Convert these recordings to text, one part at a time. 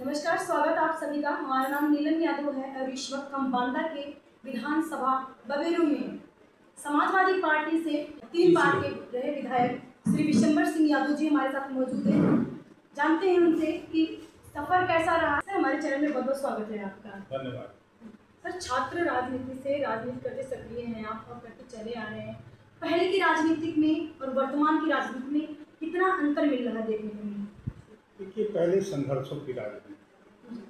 नमस्कार, स्वागत आप सभी का। हमारा नाम नीलम यादव है और इस वक्त हम बांदा के विधानसभा बवेरू में समाजवादी पार्टी से 3 बार के रहे विधायक श्री विशंबर सिंह यादव जी हमारे साथ मौजूद हैं। जानते हैं उनसे कि सफर कैसा रहा। सर, हमारे चैनल में बहुत बहुत स्वागत है आपका। धन्यवाद। सर, छात्र राजनीति से राजनीति करते सक्रिय हैं आप और करते चले आ रहे हैं। पहले की राजनीति में और वर्तमान की राजनीति में कितना अंतर मिल रहा है देखने को? देखिए, पहले संघर्षों की राजनीति,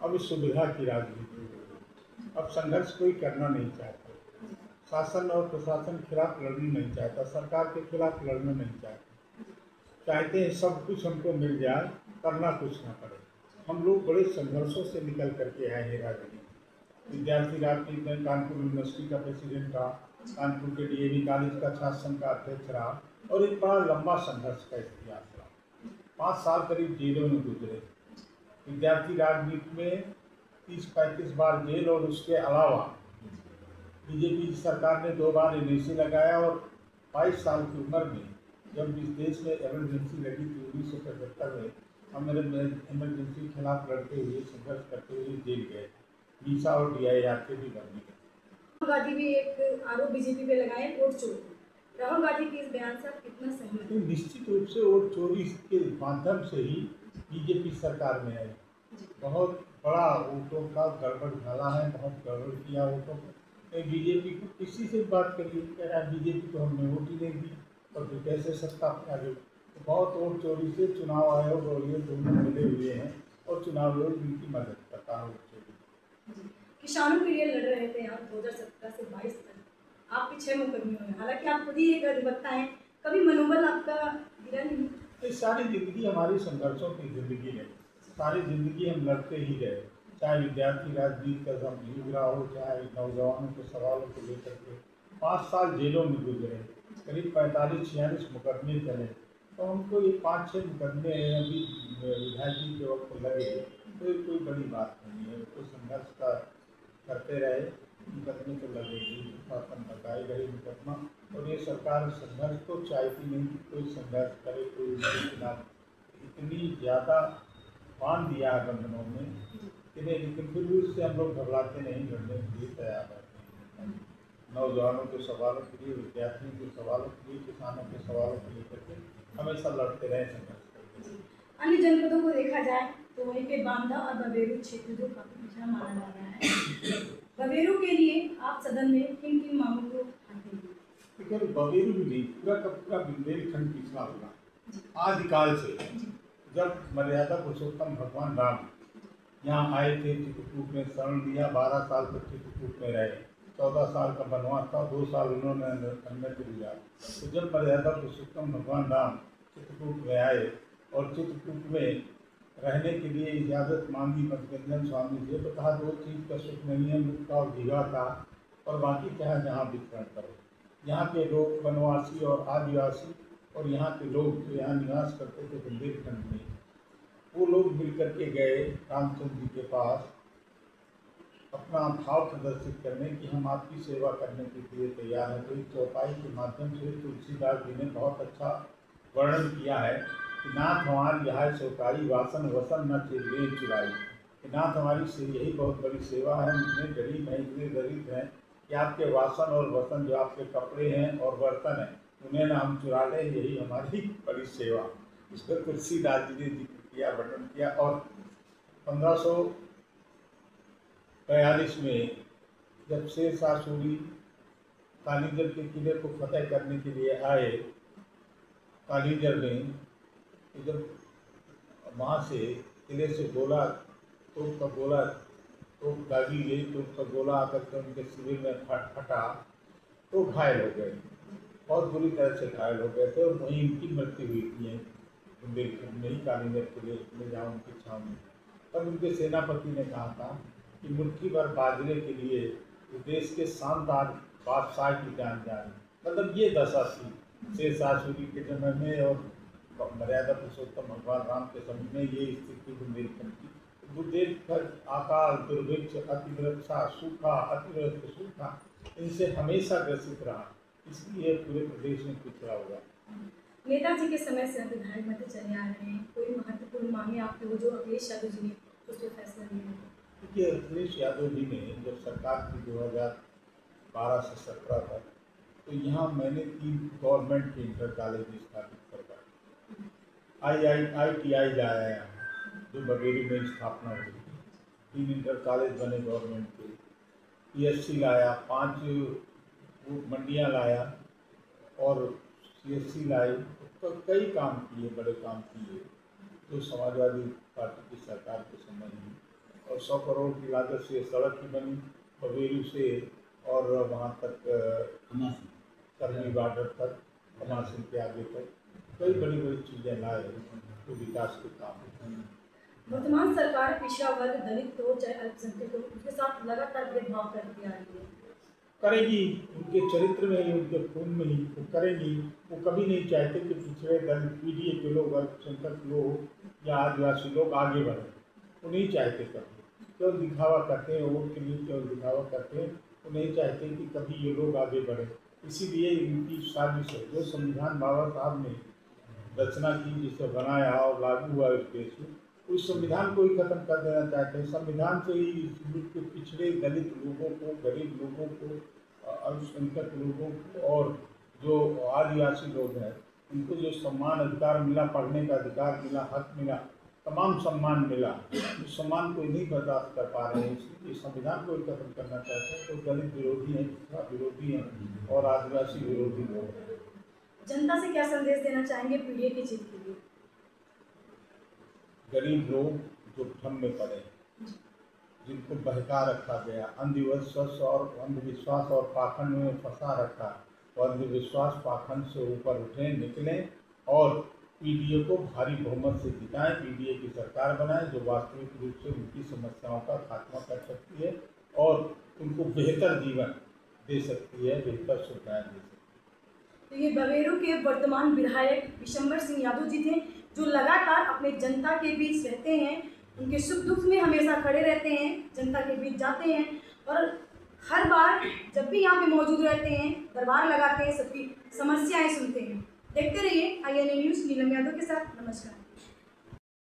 अब सुविधा की राजनीति। अब संघर्ष कोई करना नहीं चाहता, शासन और प्रशासन के खिलाफ लड़ना नहीं चाहता, सरकार के खिलाफ लड़ना नहीं चाहता। चाहते हैं सब कुछ हमको मिल जाए, करना कुछ ना पड़े। हम लोग बड़े संघर्षों से निकल करके आए हैं राजनीति। विद्यार्थी राजनीति में कानपुर यूनिवर्सिटी का प्रेसिडेंट रहा, कानपुर के डीएवी कॉलेज का छात्र संघ का अध्यक्ष रहा और एक बड़ा लंबा संघर्ष का इतिहास रहा। 5 साल करीब जेलों में गुजरे। विद्यार्थी राजनीति में 30-35 बार जेल और उसके अलावा बीजेपी सरकार ने 2 बार एनएसी लगाया और 22 साल की उम्र में जब इस देश में इमरजेंसी लगी थी 1975 में, हम इमरजेंसी के खिलाफ लड़ते हुए संघर्ष करते हुए जेल गए। वीसा और DIR के भी बनने गए। राहुल गांधी भी एक आरोप बीजेपी पे लगाए वोट चोरी। राहुल गांधी के इस बयान से आप कितना सहमत हैं? निश्चित रूप से वोट चोरी के माध्यम से ही बीजेपी सरकार में आई। बहुत बड़ा वोटों का गड़बड़ डाला है, बहुत गड़बड़ किया वोटों को। बीजेपी को किसी से बात करिए, कह रहा बीजेपी को हमने वोट ही नहीं दी और फिर कैसे सत्ता पे आ गई। तो बहुत वोट चोरी से चुनाव आयोग और ये दोनों मिले हुए हैं और चुनाव आयोग उनकी मदद करता है वोट चोरी। किसानों के लिए लड़ रहे थे आप 2017 से 22 तक। आपके 6 मुकदमे हुए, हालांकि आप खुद ही एक अधिवक्ता हैं। कभी मनोबल आपका गिरा नहीं? ये सारी जिंदगी हमारी संघर्षों की जिंदगी है। सारी जिंदगी हम लड़ते ही रहे, चाहे विद्यार्थी राजनीति का युग रहा हो, चाहे नौजवानों के सवालों को लेकर के। 5 साल जेलों में गुजरे, करीब 45-46 मुकदमे चले। तो हमको ये 5-6 मुकदमे अभी विधायक जी के वक्त लगे, तो ये कोई बड़ी बात नहीं है। तो संघर्ष का करते रहे, मुकदमे तो लगेगी, शासन लगाए रहे मुकदमा। और ये सरकार संघर्ष तो चाहती नहीं कि कोई संघर्ष करे, कोई उसके खिलाफ इतनी ज़्यादा बांध दिया है बंधनों में इन्हें, लेकिन फिर भी उससे हम लोग घबराते नहीं, लड़ने के लिए तैयार रहते हैं। नौजवानों के सवालों के लिए, विद्यार्थियों के सवालों के लिए, किसानों के सवालों को लेकर के हमेशा लड़ते रहे, संघर्ष करते रहे। अन्य जनपदों को देखा जाए तो वहीं पे बांदा और बवेरू क्षेत्र जो काफी पिछड़ा माना जा रहा है। बवेरू के लिए आप सदन में किन किन मांगों को उठाते हैं? देखिए, बवेरू भी नहीं, पूरा का पूरा बुंदेलखंड पिछड़ा हुआ आदिकाल से। जब मर्यादा पुरुषोत्तम भगवान राम यहाँ आए थे, चित्रकूट में शरण लिया, 12 साल तक चित्रकूट में रहे। 14 साल का वनवास था, 2 साल उन्होंने अन्य लिया। तो जब मर्यादा पुरुषोत्तम भगवान राम चित्रकूट में आए और चित्रकूट में रहने के लिए इजाज़त मांगी मधुरंजन स्वामी से, तो कहा 2 चीज़ का सुख नहीं है, मुक्ता और जीवा का, और बाकी क्या है जहाँ विचरण करो। यहाँ के लोग वनवासी और आदिवासी और यहाँ के लोग जो यहाँ निवास करते थे बुंदेलखंड में, वो लोग मिल करके गए रामचंद्र जी के पास अपना भाव प्रदर्शित करने की हम आपकी सेवा करने के लिए तैयार हैं। तो इस चौपाई के माध्यम से तुलसीदास जी ने बहुत अच्छा वर्णन किया है कि नाथ हमारी यह सौकारी वासन वसन न चेले चुराई। कि नाथ हमारी से यही बहुत बड़ी सेवा है, इतने गरीब हैं, इतने दरिद्र हैं कि आपके वासन और वसन जो आपके कपड़े हैं और बर्तन हैं उन्हें ना हम चुरा लें, यही हमारी बड़ी सेवा। इस पर तुलसीदास जी ने जिक्र किया, वर्णन किया। और 1542 में जब शेरशाह सूरी कालीजर के किले को फतेह करने के लिए आए कालीजर में, तो जब वहाँ से किले से गोला तोप का गोला तोप दागी गई, तोप का गोला आकर के उनके शिविर में फटा तो घायल हो गए, बहुत बुरी तरह से घायल हो गए थे और वहीं उनकी मृत्यु हुई थी बुंदेलखंड में ही कालीजर किले में, जहाँ उनकी छावनी। तब उनके सेनापति ने कहा था कि मुट्ठी भर बाजरे के लिए देश के शानदार बादशाह की जान जाए। मतलब ये दशा थी शेरशाह सूरी के समय में और मर्यादा पुरुषोत्तम भगवान राम के समय में ये स्थिति बुंदेलखंड की। बुंदेलखंड अकाल दुर्भिक्ष अतिवृक्षा सूखा अतिवृष्ट सूखा इनसे हमेशा ग्रसित रहा, इसलिए पूरे प्रदेश में पिछड़ा हुआ। नेताजी के समय से विधायक बनते चले आ रहे हैं, कोई महत्वपूर्ण मांगे आपके हो जो अखिलेश यादव जी ने उस पर फैसला देखिए, अखिलेश यादव जी ने जब सरकार की 2012 से 17 तक, तो यहाँ मैंने 3 गवर्नमेंट के इंटर कॉलेज स्थापित करवाए। IITI लाया यहाँ, जो बरेली में स्थापना हुई। 3 इंटर कॉलेज बने गवर्नमेंट के। PSC लाया, 5 मंडियाँ लाया और CSC लाई। तो कई काम किए, बड़े काम किए जो समाजवादी पार्टी की सरकार के समय में, और 100 करोड़ की लागत से सड़क भी बनी बवेरू से और वहाँ तक करनी बॉर्डर तक, कमासिन के आगे तक कई बड़ी बड़ी चीज़ें लाए तो विकास के काम। वर्तमान सरकार पिछड़ा वर्ग, दलित हो चाहे अल्पसंख्यक हो, उसके साथ लगातार भेदभाव करती आ रही है। करेगी, उनके चरित्र में ही, उनके खून में ही वो करेगी। वो कभी नहीं चाहते कि पिछड़े दलित पीढ़ी के लोग, अल्पसंख्यक लोग या आदिवासी लोग आगे बढ़े। वो नहीं चाहते कभी, केवल दिखावा करते हैं, वोट के लिए केवल दिखावा करते हैं। वो नहीं चाहते कि कभी ये लोग आगे बढ़े। इसीलिए इनकी साजिश है। जो संविधान बाबा साहब ने रचना की, जिसे बनाया और लागू हुआ इस देश में, उस संविधान को ही खत्म कर देना चाहते हैं। संविधान से ही इस मुल्क के पिछड़े दलित लोगों को, गरीब लोगों को, अल्पसंख्यक लोगों को और जो आदिवासी लोग हैं, उनको जो सम्मान अधिकार मिला, पढ़ने का अधिकार मिला, हक मिला, तमाम सम्मान मिला, उस सम्मान को नहीं बर्दाश्त कर पा रहे हैं। इसलिए संविधान को ही खत्म करना चाहते हैं। तो दलित विरोधी हैं, पिछड़ा विरोधी हैं और आदिवासी विरोधी लोग हैं। जनता से क्या संदेश देना चाहेंगे पीढ़ी की जीत के लिए? गरीब लोग जो भ्रम में पड़े, जिनको बहका रखा गया, अंधविश्वास और पाखंड में फंसा रखा, और अंधविश्वास पाखंड से ऊपर उठें, निकलें और PDA को भारी बहुमत से जिताएं। PDA की सरकार बनाएं जो वास्तविक रूप से उनकी समस्याओं का खात्मा कर सकती है और उनको बेहतर जीवन दे सकती है, बेहतर सुविधाएं दे सकती है। तो ये बवेरू के वर्तमान विधायक विशंबर सिंह यादव जी थे, जो लगातार अपने जनता के बीच रहते हैं, उनके सुख दुख में हमेशा खड़े रहते हैं, जनता के बीच जाते हैं और हर बार जब भी यहाँ पे मौजूद रहते हैं, दरबार लगाते हैं, सबकी समस्याएं सुनते हैं। देखते रहिए INA न्यूज़, नीलम यादव के साथ। नमस्कार।